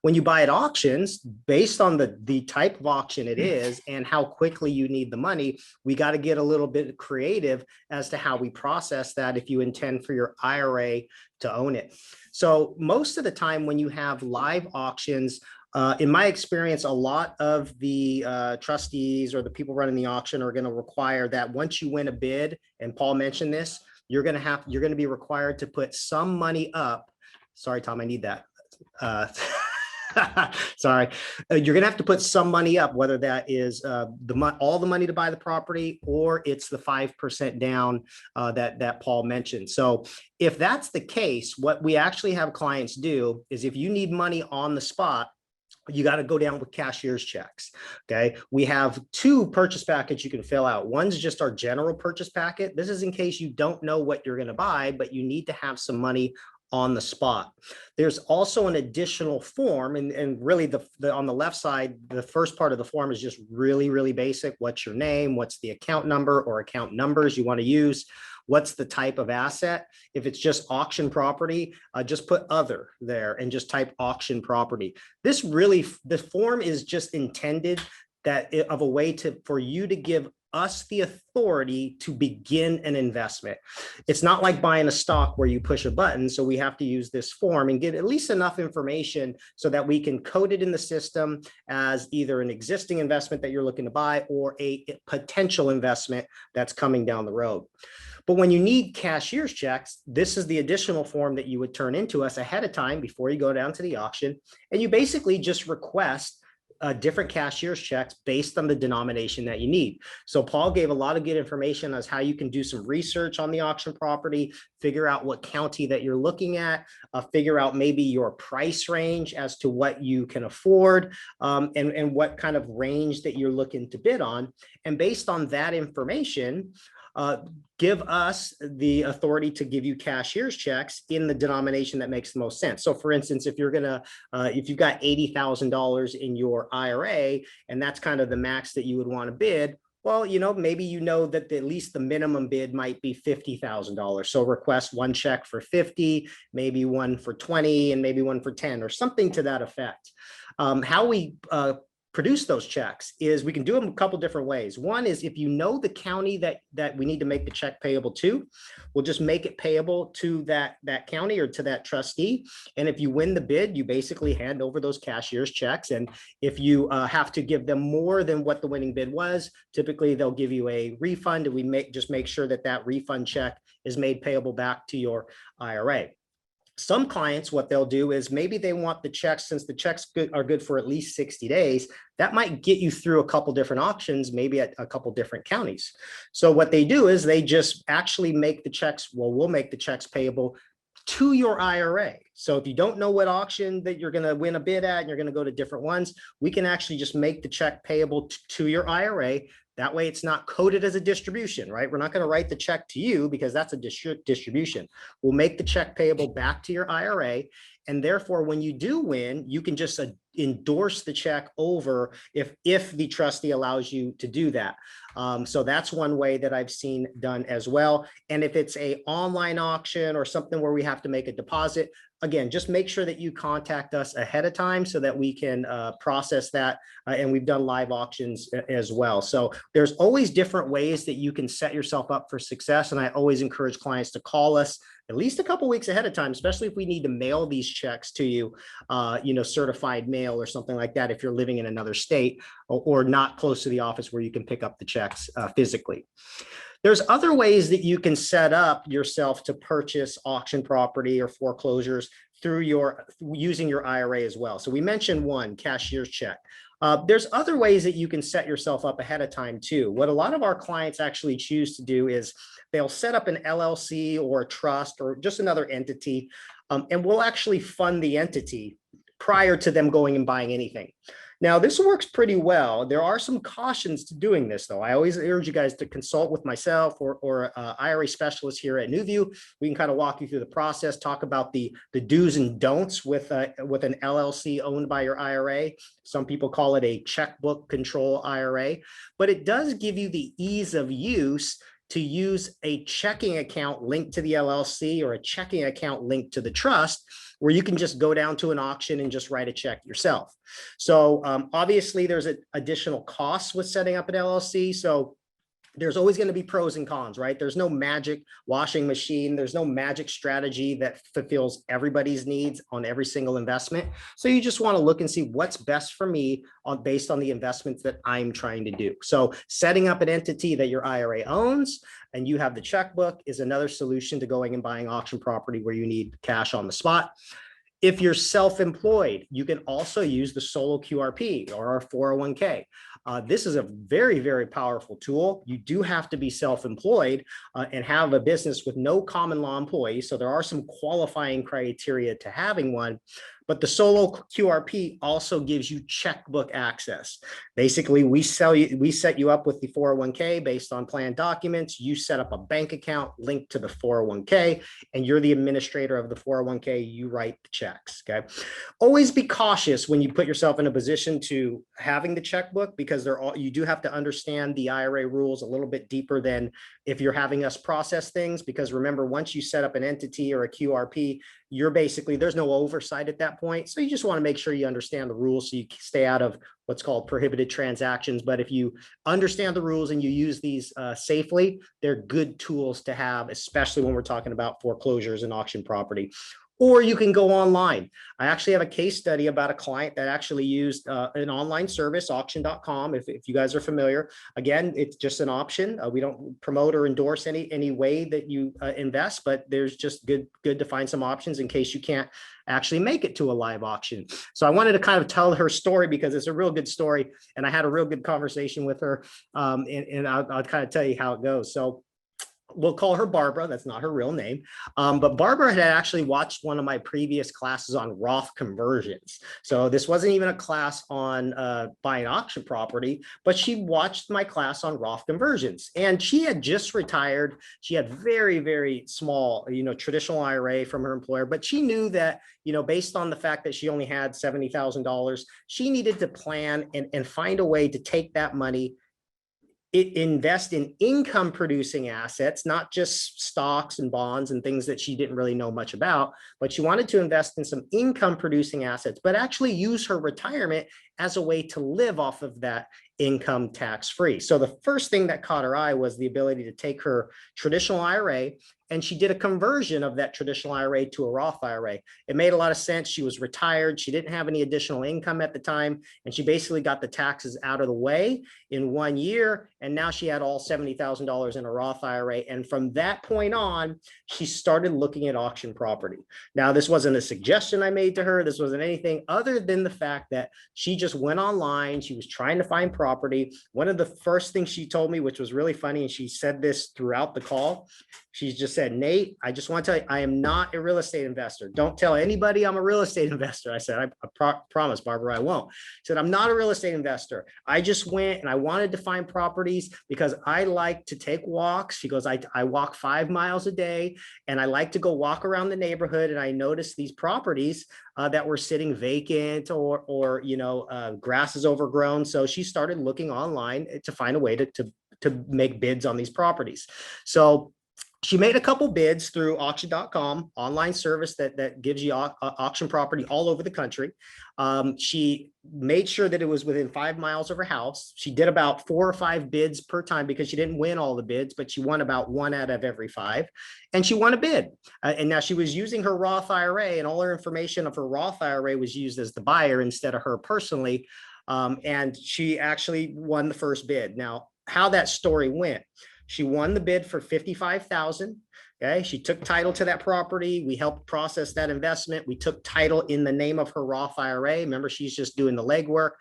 When you buy at auctions, based on the type of auction it is and how quickly you need the money, we got to get a little bit creative as to how we process that if you intend for your IRA to own it. So most of the time when you have live auctions, in my experience, a lot of the trustees or the people running the auction are going to require that once you win a bid, and Paul mentioned this, you're going to be required to put some money up. Sorry, Tom, I need that. Sorry, you're gonna have to put some money up, whether that is all the money to buy the property or it's the 5% down that Paul mentioned. So if that's the case, what we actually have clients do is if you need money on the spot, you got to go down with cashier's checks. Okay. We have two purchase packets you can fill out. One's just our general purchase packet. This is in case you don't know what you're going to buy, but you need to have some money on the spot. There's also an additional form, and really the on the left side, the first part of the form is just really basic. What's your name? What's the account number or account numbers you want to use? What's the type of asset? If it's just auction property, just put other there and just type auction property. This really, the form is just intended of a way for you to give us the authority to begin an investment. It's not like buying a stock where you push a button. So we have to use this form and get at least enough information so that we can code it in the system as either an existing investment that you're looking to buy or a potential investment that's coming down the road. But when you need cashier's checks, this is the additional form that you would turn into us ahead of time before you go down to the auction. And you basically just request different cashier's checks based on the denomination that you need. So Paul gave a lot of good information as how you can do some research on the auction property, figure out what county that you're looking at, figure out maybe your price range as to what you can afford, and what kind of range that you're looking to bid on. And based on that information, give us the authority to give you cashier's checks in the denomination that makes the most sense. So for instance, if you've got $80,000 in your IRA, and that's kind of the max that you would want to bid, well, maybe that at least the minimum bid might be $50,000. So request one check for 50, maybe one for 20, and maybe one for 10, or something to that effect. How we produce those checks is we can do them a couple different ways. One is if you know the county that we need to make the check payable to, we'll just make it payable to that county or to that trustee. And if you win the bid, you basically hand over those cashier's checks. And if you have to give them more than what the winning bid was, typically they'll give you a refund, and we just make sure that refund check is made payable back to your IRA. Some clients, what they'll do is maybe they want the checks, since the checks are good for at least 60 days, that might get you through a couple different auctions, maybe at a couple different counties. So what they do is they just actually make the checks, we'll make the checks payable to your IRA. So if you don't know what auction that you're going to win a bid at, and you're going to go to different ones, we can actually just make the check payable to your IRA. That way it's not coded as a distribution, right? We're not going to write the check to you because that's a distribution. We'll make the check payable back to your IRA. And therefore, when you do win, you can just endorse the check over if the trustee allows you to do that. So that's one way that I've seen done as well. And if it's an online auction or something where we have to make a deposit, again, just make sure that you contact us ahead of time so that we can process that. And we've done live auctions as well. So there's always different ways that you can set yourself up for success. And I always encourage clients to call us at least a couple weeks ahead of time, especially if we need to mail these checks to you, certified mail or something like that, if you're living in another state or not close to the office where you can pick up the checks physically. There's other ways that you can set up yourself to purchase auction property or foreclosures through using your IRA as well. So we mentioned one, cashier's check. There's other ways that you can set yourself up ahead of time too. What a lot of our clients actually choose to do is they'll set up an LLC or a trust or just another entity, and we'll actually fund the entity prior to them going and buying anything. Now, this works pretty well. There are some cautions to doing this, though. I always urge you guys to consult with myself or IRA specialist here at NuView. We can kind of walk you through the process, talk about the do's and don'ts with an LLC owned by your IRA. Some people call it a checkbook control IRA, but it does give you the ease of use to use a checking account linked to the LLC or a checking account linked to the trust, where you can just go down to an auction and just write a check yourself. So obviously there's additional costs with setting up an LLC. So there's always going to be pros and cons, right? There's no magic washing machine. There's no magic strategy that fulfills everybody's needs on every single investment. So you just want to look and see what's best for me based on the investments that I'm trying to do. So setting up an entity that your IRA owns and you have the checkbook is another solution to going and buying auction property where you need cash on the spot. If you're self-employed, you can also use the solo QRP or our 401k. This is a very, very powerful tool. You do have to be self-employed and have a business with no common law employees. So there are some qualifying criteria to having one. But the solo QRP also gives you checkbook access. Basically, we set you up with the 401k based on plan documents. You set up a bank account linked to the 401k, and you're the administrator of the 401k. You write the checks. Okay. Always be cautious when you put yourself in a position to having the checkbook, because you do have to understand the IRA rules a little bit deeper than if you're having us process things. Because remember, once you set up an entity or a QRP, there's no oversight at that point. So you just want to make sure you understand the rules so you stay out of what's called prohibited transactions. But if you understand the rules and you use these safely, they're good tools to have, especially when we're talking about foreclosures and auction property. Or you can go online. I actually have a case study about a client that actually used an online service, auction.com. If you guys are familiar, again, it's just an option. We don't promote or endorse any way that you invest, but there's just good to find some options in case you can't actually make it to a live auction. So I wanted to kind of tell her story because it's a real good story, and I had a real good conversation with her, and I'll kind of tell you how it goes. So we'll call her Barbara. That's not her real name. But Barbara had actually watched one of my previous classes on Roth conversions. So this wasn't even a class on buying auction property, but she watched my class on Roth conversions. And she had just retired. She had very, very small, traditional IRA from her employer, but she knew that, based on the fact that she only had $70,000, she needed to plan and find a way to take that money, invest in income producing assets, not just stocks and bonds and things that she didn't really know much about, but she wanted to invest in some income producing assets, but actually use her retirement as a way to live off of that income tax free. So the first thing that caught her eye was the ability to take her traditional IRA, and she did a conversion of that traditional IRA to a Roth IRA. It made a lot of sense. She was retired. She didn't have any additional income at the time, and she basically got the taxes out of the way in 1 year. And now she had all $70,000 in a Roth IRA. And from that point on, she started looking at auction property. Now, this wasn't a suggestion I made to her. This wasn't anything other than the fact that she just went online. She was trying to find property. One of the first things she told me, which was really funny, and she said this throughout the call, she just said, Nate, I just want to tell you, I am not a real estate investor. Don't tell anybody I'm a real estate investor. I said, I promise, Barbara, I won't. She said, I'm not a real estate investor. I just went and I wanted to find properties because I like to take walks. She goes, I walk 5 miles a day, and I like to go walk around the neighborhood, and I noticed these properties that were sitting vacant or grass is overgrown. So she started looking online to find a way to make bids on these properties. So she made a couple bids through auction.com, online service that gives you auction property all over the country. She made sure that it was within 5 miles of her house. She did about 4 or 5 bids per time because she didn't win all the bids, but she won about 1 out of every 5. And she won a bid. And now she was using her Roth IRA, and all her information of her Roth IRA was used as the buyer instead of her personally. And she actually won the first bid. Now, how that story went: she won the bid for $55,000. Okay, she took title to that property. We helped process that investment. We took title in the name of her Roth IRA. Remember, she's just doing the legwork.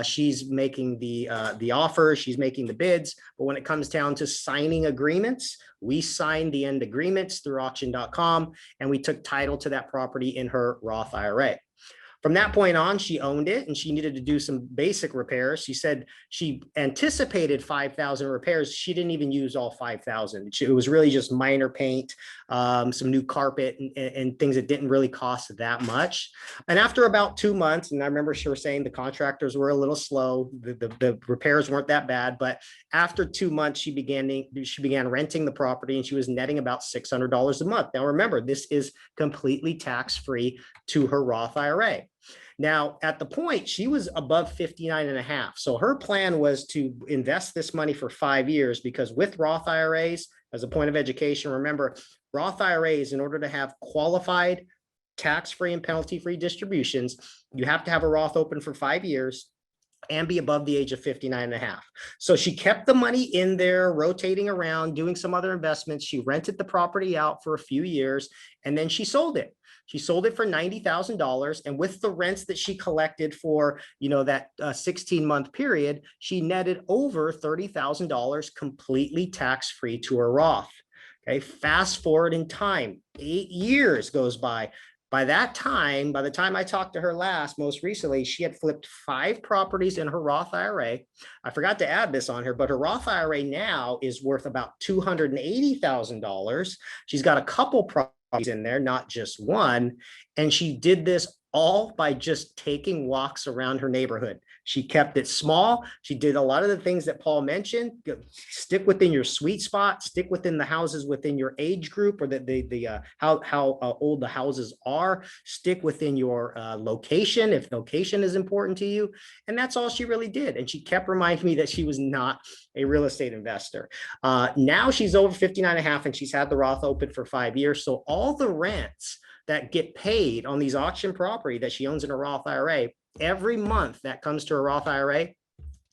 She's making the offer. She's making the bids. But when it comes down to signing agreements, we signed the end agreements through auction.com, and we took title to that property in her Roth IRA. From that point on, she owned it, and she needed to do some basic repairs. She said she anticipated 5,000 repairs. She didn't even use all 5,000. It was really just minor paint, some new carpet, and things that didn't really cost that much. And after about 2 months, and I remember she was saying the contractors were a little slow, the repairs weren't that bad, but after 2 months, she began renting the property, and she was netting about $600 a month. Now, remember, this is completely tax-free to her Roth IRA. Now, at the point, she was above 59 and a half. So her plan was to invest this money for 5 years, because with Roth IRAs, as a point of education, remember, Roth IRAs, in order to have qualified tax-free and penalty-free distributions, you have to have a Roth open for 5 years and be above the age of 59 and a half. So she kept the money in there, rotating around, doing some other investments. She rented the property out for a few years, and then she sold it. She sold it for $90,000. And with the rents that she collected for, that 16-month period, she netted over $30,000 completely tax-free to her Roth. Okay. Fast forward in time, 8 years goes by. By that time, by the time I talked to her most recently, she had flipped 5 properties in her Roth IRA. I forgot to add this on her, but her Roth IRA now is worth about $280,000. She's got a couple properties in there, not just one. And she did this all by just taking walks around her neighborhood. She kept it small. She did a lot of the things that Paul mentioned. Stick within your sweet spot, stick within the houses within your age group, or how old the houses are. Stick within your location, if location is important to you. And that's all she really did. And she kept reminding me that she was not a real estate investor. Now she's over 59 and a half, and she's had the Roth open for 5 years. So all the rents that get paid on these auction property that she owns in a Roth IRA, every month that comes to a Roth IRA,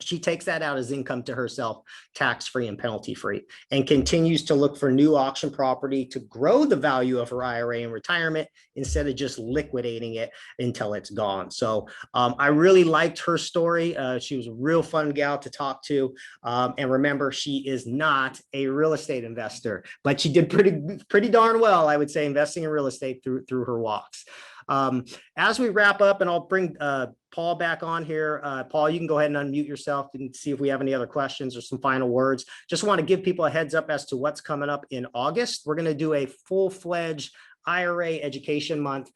she takes that out as income to herself, tax-free and penalty-free, and continues to look for new auction property to grow the value of her IRA in retirement instead of just liquidating it until it's gone. So I really liked her story. She was a real fun gal to talk to. And remember, she is not a real estate investor, but she did pretty darn well, I would say, investing in real estate through her walks. As we wrap up, and I'll bring Paul back on here. Paul, you can go ahead and unmute yourself and see if we have any other questions or some final words. Just want to give people a heads up as to what's coming up in August. We're going to do a full-fledged IRA education month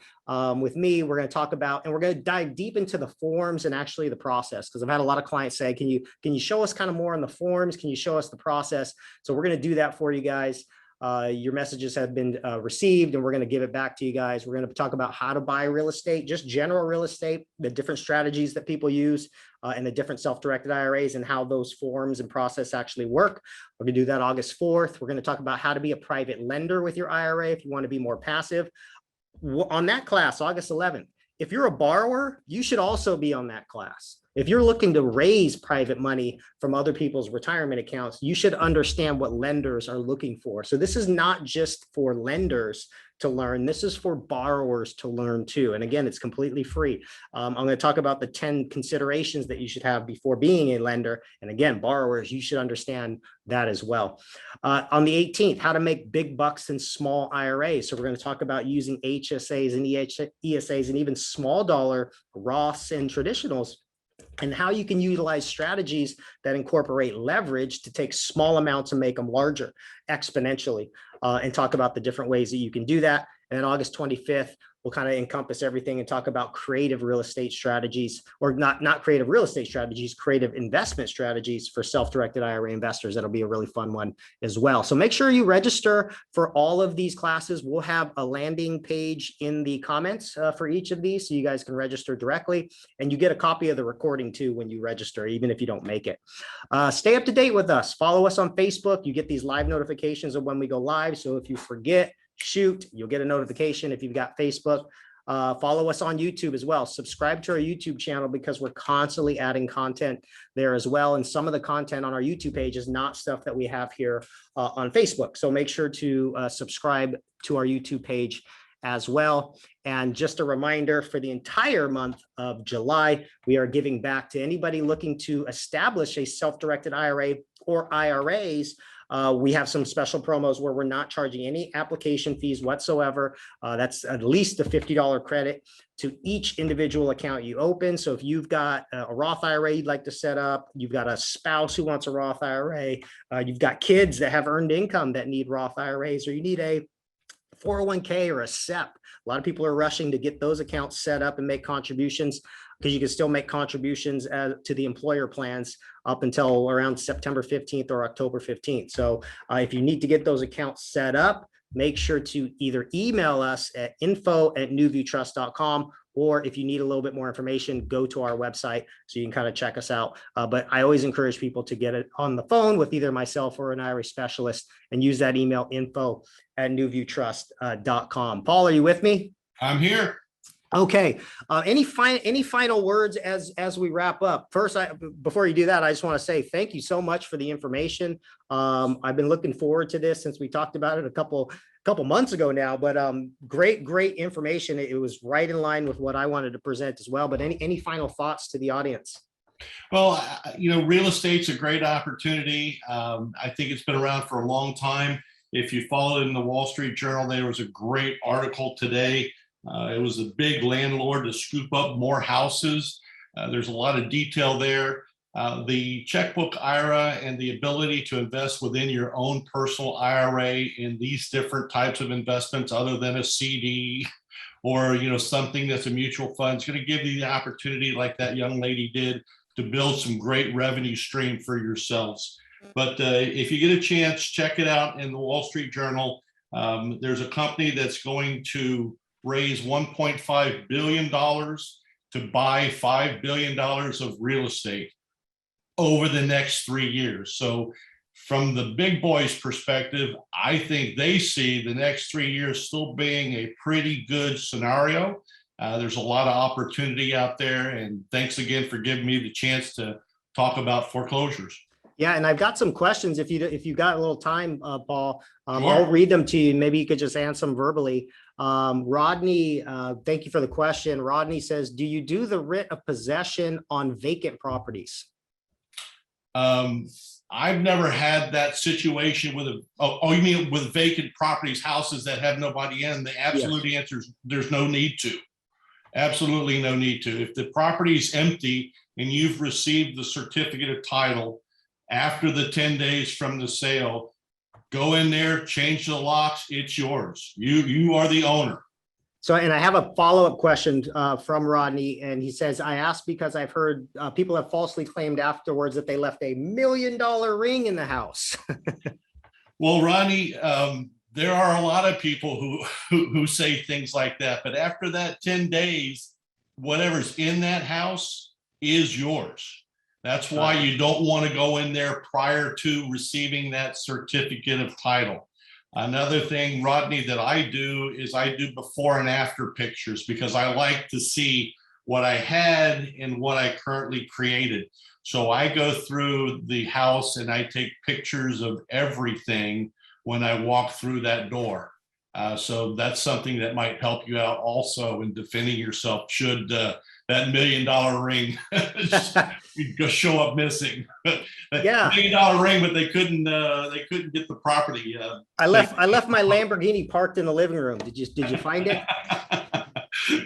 with me. We're going to talk about, and we're going to dive deep into the forms and actually the process, because I've had a lot of clients say, can you show us kind of more on the forms? Can you show us the process? So we're going to do that for you guys. Your messages have been received, and we're going to give it back to you guys. We're going to talk about how to buy real estate, just general real estate, the different strategies that people use, and the different self-directed IRAs and how those forms and process actually work. We're going to do that August 4th. We're going to talk about how to be a private lender with your IRA if you want to be more passive. On that class, August 11th, if you're a borrower, you should also be on that class. If you're looking to raise private money from other people's retirement accounts, you should understand what lenders are looking for. So this is not just for lenders to learn. This is for borrowers to learn too. And again, it's completely free. I'm going to talk about the 10 considerations that you should have before being a lender. And again, borrowers, you should understand that as well. On the 18th, how to make big bucks in small IRAs. So we're going to talk about using HSAs and ESAs and even small dollar Roths and traditionals, and how you can utilize strategies that incorporate leverage to take small amounts and make them larger exponentially, and talk about the different ways that you can do that. And then August 25th, we'll kind of encompass everything and talk about creative real estate strategies, or not creative real estate strategies, creative investment strategies for self-directed IRA investors. That'll be a really fun one as well. So make sure you register for all of these classes. We'll have a landing page in the comments for each of these, so you guys can register directly, and you get a copy of the recording too when you register, even if you don't make it. Stay up to date with us. Follow us on Facebook. You get these live notifications of when we go live. So if you forget, shoot, you'll get a notification if you've got Facebook. Follow us on YouTube as well. Subscribe to our YouTube channel, because we're constantly adding content there as well. And some of the content on our YouTube page is not stuff that we have here on Facebook. So make sure to subscribe to our YouTube page as well. And just a reminder, for the entire month of July, we are giving back to anybody looking to establish a self-directed IRA or IRAs. We have some special promos where we're not charging any application fees whatsoever. That's at least a $50 credit to each individual account you open. So if you've got a Roth IRA you'd like to set up, you've got a spouse who wants a Roth IRA, you've got kids that have earned income that need Roth IRAs, or you need a 401k or a SEP. A lot of people are rushing to get those accounts set up and make contributions, because you can still make contributions to the employer plans up until around September 15th or October 15th. So if you need to get those accounts set up, make sure to either email us at info@NuViewTrust.com, or if you need a little bit more information, go to our website so you can kind of check us out. But I always encourage people to get it on the phone with either myself or an IRA specialist, and use that email, info@NuViewTrust.com. Paul, are you with me? I'm here. Okay. Any final words as we wrap up? First, before you do that, I just want to say thank you so much for the information. I've been looking forward to this since we talked about it a couple months ago now, but great information. It was right in line with what I wanted to present as well. But any final thoughts to the audience? Well, real estate's a great opportunity. I think it's been around for a long time. If you followed in the Wall Street Journal, there was a great article today It was a big landlord to scoop up more houses. There's a lot of detail there. The checkbook IRA and the ability to invest within your own personal IRA in these different types of investments other than a CD or something that's a mutual fund is going to give you the opportunity, like that young lady did, to build some great revenue stream for yourselves. But if you get a chance, check it out in the Wall Street Journal. There's a company that's going to raise $1.5 billion to buy $5 billion of real estate over the next 3 years. So from the big boys' perspective, I think they see the next 3 years still being a pretty good scenario. There's a lot of opportunity out there. And thanks again for giving me the chance to talk about foreclosures. Yeah, and I've got some questions. If you got a little time, Paul, Sure. I'll read them to you. Maybe you could just answer them verbally. Rodney, thank you for the question. Rodney says, do you do the writ of possession on vacant properties? I've never had that situation with you mean with vacant properties, houses that have nobody in? The absolute answer is there's no need to. Absolutely no need to. If the property is empty and you've received the certificate of title after the 10 days from the sale, go in there, change the locks, it's yours. You are the owner. So, and I have a follow-up question from Rodney, and he says, I asked because I've heard people have falsely claimed afterwards that they left $1 million ring in the house. Well, Rodney, there are a lot of people who say things like that, but after that 10 days, whatever's in that house is yours. That's why you don't want to go in there prior to receiving that certificate of title. Another thing, Rodney, that I do is I do before and after pictures because I like to see what I had and what I currently created. So I go through the house and I take pictures of everything when I walk through that door. So that's something that might help you out also in defending yourself should that $1 million ring go show up missing. Yeah, $1 million ring, but they couldn't get the property. I left my Lamborghini parked in the living room. Did you find it?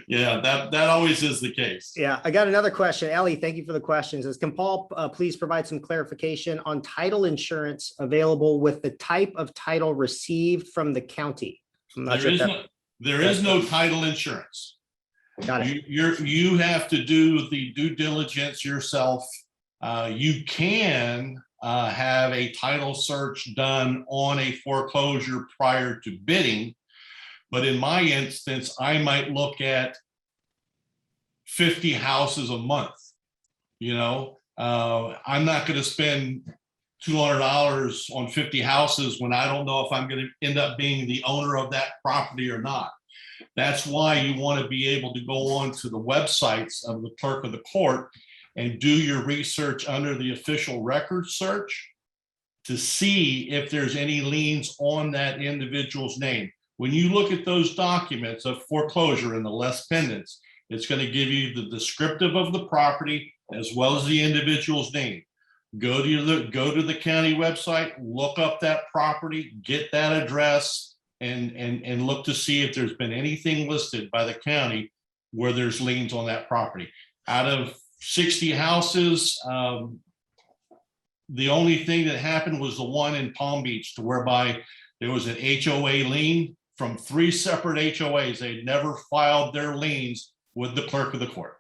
Yeah, that always is the case. Yeah, I got another question. Ellie, thank you for the question. Says, can Paul please provide some clarification on title insurance available with the type of title received from the county? I'm not sure. There is no title insurance. Got it. You have to do the due diligence yourself. You can have a title search done on a foreclosure prior to bidding. But in my instance, I might look at 50 houses a month. I'm not going to spend $200 on 50 houses when I don't know if I'm going to end up being the owner of that property or not. That's why you want to be able to go on to the websites of the clerk of the court and do your research under the official record search to see if there's any liens on that individual's name. When you look at those documents of foreclosure and the less pendants, it's going to give you the descriptive of the property as well as the individual's name. Go to the county website, look up that property, get that address, and look to see if there's been anything listed by the county where there's liens on that property. Out of 60 houses, the only thing that happened was the one in Palm Beach, to whereby there was an HOA lien from 3 separate HOAs. They never filed their liens with the clerk of the court.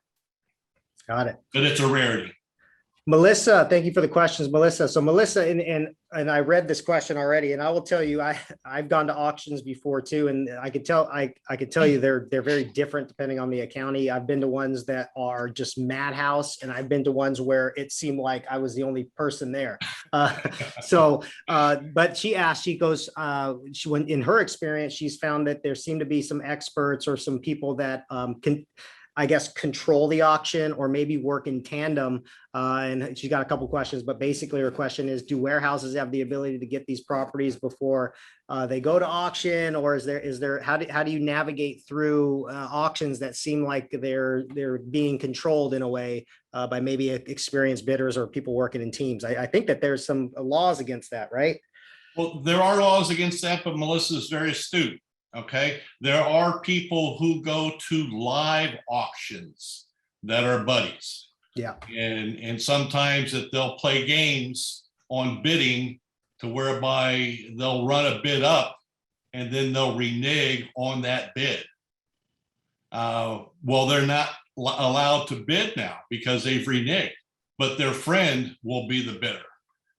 Got it. But it's a rarity. Melissa, thank you for the questions, Melissa. So Melissa, and I read this question already, and I will tell you, I've gone to auctions before too, and I could tell you they're very different depending on the county. I've been to ones that are just madhouse, and I've been to ones where it seemed like I was the only person there. But she asked, she goes, when in her experience, she's found that there seem to be some experts or some people that can, I guess, control the auction or maybe work in tandem. And she's got a couple questions, but basically her question is, do warehouses have the ability to get these properties before they go to auction? Or is there, how do you navigate through auctions that seem like they're being controlled in a way by maybe experienced bidders or people working in teams? I think that there's some laws against that, right? Well, there are laws against that, but Melissa is very astute. Okay, there are people who go to live auctions that are buddies. Yeah. And sometimes that they'll play games on bidding to whereby they'll run a bid up and then they'll renege on that bid. Well, they're not allowed to bid now because they've reneged, but their friend will be the bidder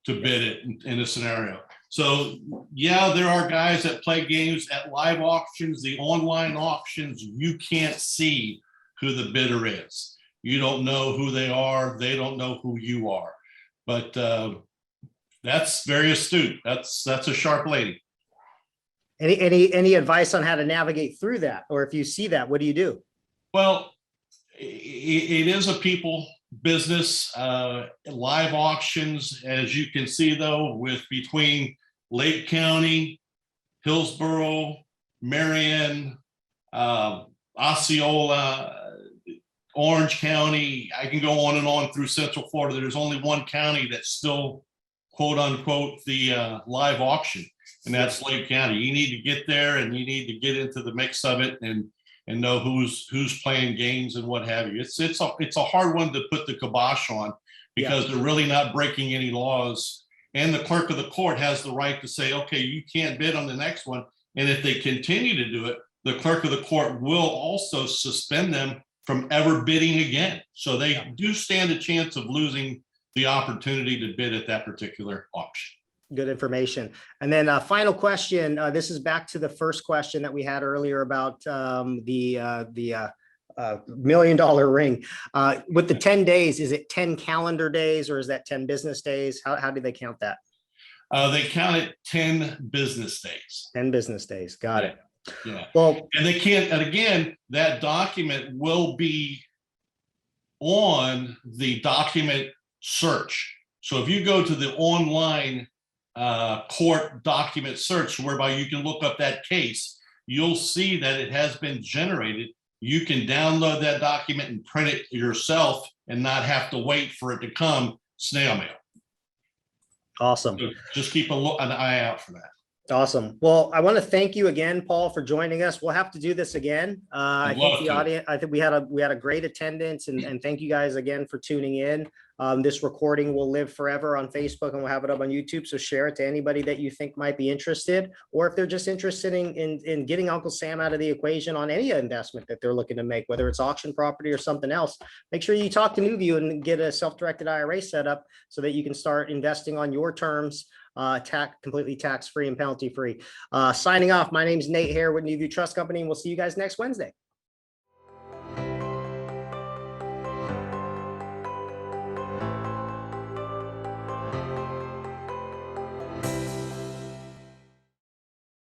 to bid it in a scenario. So yeah, there are guys that play games at live auctions, the online auctions. You can't see who the bidder is. You don't know who they are. They don't know who you are. But that's very astute. That's a sharp lady. Any advice on how to navigate through that? Or if you see that, what do you do? Well, it is a people business. Live auctions, as you can see, though, with between Lake County, Hillsborough, Marion, Osceola, Orange County, I can go on and on through Central Florida. There's only one county that's still, quote unquote, the live auction, and that's Lake County. You need to get there and you need to get into the mix of it and know who's playing games and what have you. It's a hard one to put the kibosh on because they're really not breaking any laws. And the clerk of the court has the right to say, okay, you can't bid on the next one. And if they continue to do it, the clerk of the court will also suspend them from ever bidding again. So they do stand a chance of losing the opportunity to bid at that particular auction. Good information. And then final question. This is back to the first question that we had earlier about the $1 million ring. With the 10 days, is it 10 calendar days or is that 10 business days? How do they count that? They count it 10 business days. 10 business days. Got it. Yeah. Well, and they can't, and again, that document will be on the document search. So if you go to the online court document search, whereby you can look up that case, you'll see that it has been generated. You can download that document and print it yourself and not have to wait for it to come snail mail. awesome. So just keep an eye out for that. Awesome. Well, I want to thank you again, Paul, for joining us. We'll have to do this again. I think the audience, I think we had a great attendance and thank you guys again for tuning in. This recording will live forever on Facebook and we'll have it up on YouTube. So share it to anybody that you think might be interested, or if they're just interested in getting Uncle Sam out of the equation on any investment that they're looking to make, whether it's auction property or something else. Make sure you talk to NuView and get a self-directed IRA set up so that you can start investing on your terms, completely tax-free and penalty-free. Signing off, my name is Nate Hare with NuView Trust Company, and we'll see you guys next Wednesday.